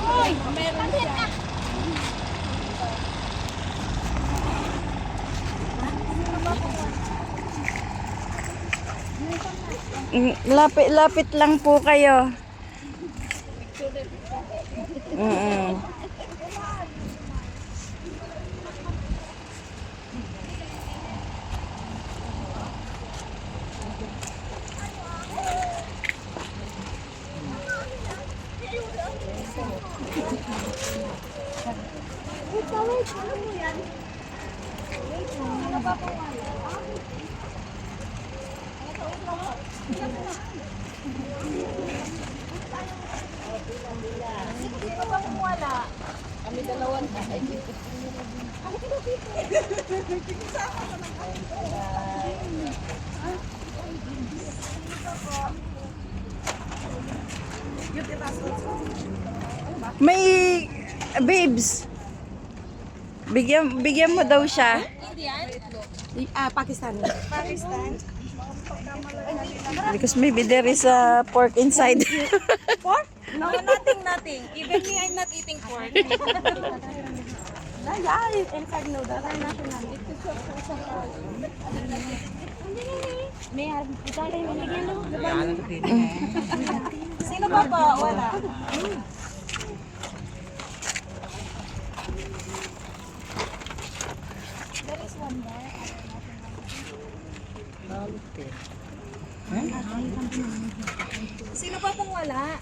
Uy, meron siya. Lapit lang po kayo. Mm. Kami dalawan na. May babes. Bigyan mo daw siya. Pakistan. Pakistan? Because maybe there is a pork inside. Pork? No, nothing. Even me, I'm not eating pork. Yeah, inside noodles. Sino pa po? Wala. There is one more. Sino pa pong wala?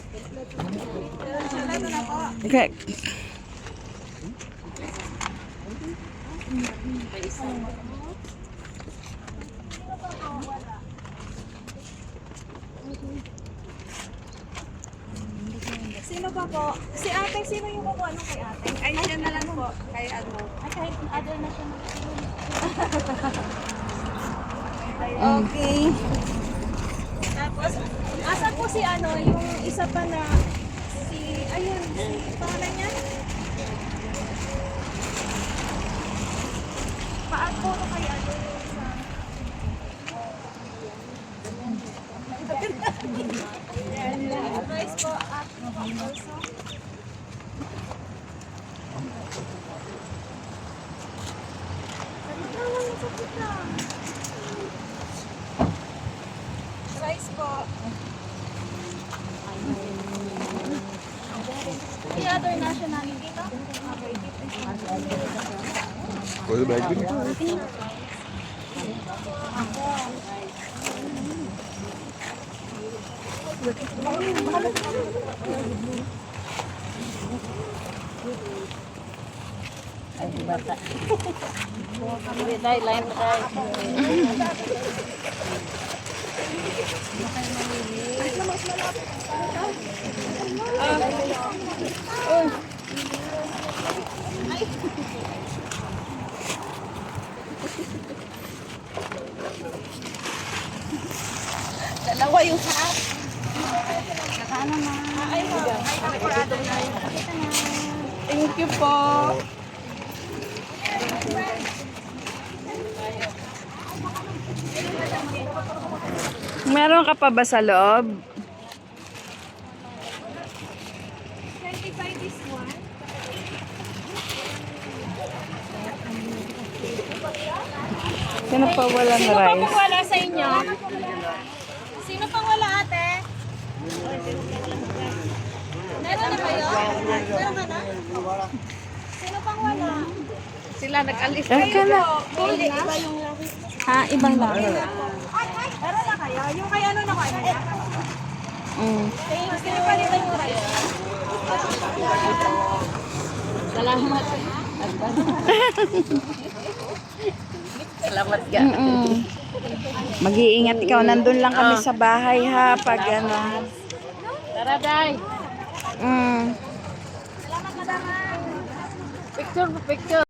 Wala na po. Okay. Sino pa po? Si ate, sino yung kukuha nung kay ate? Ay, siya na lang po. Kay ano? Ay, kahit other na siya. Okay. Tapos, asan po si ano, yung isa pa na, si, ayun, si pangalan niya? Paan po no kay ano yung isa? Rice po at also. Rice po. The other nationality to? Pwede ba yun? Dalawa yung half. Nakana na. Ay, thank you po. Meron ka pa ba sa loob? 25 this one. Sino pa wala na Sino pa rice? pong wala sa inyo? Sino pang wala ate? Meron na kayo? Meron ka na? Sino pang wala? Sila nag-alis. Ka na. Hindi, iba yung lahi. Ha? Ibang lang. Meron na kayo? Yung kay ano na kayo? Sino palitan yung rice? Salamat. Salamat ka. Mag-iingat ikaw. Nandun lang kami sa bahay ha. Pag ano. Tara, Day. Mm. Salamat, madama. Picture.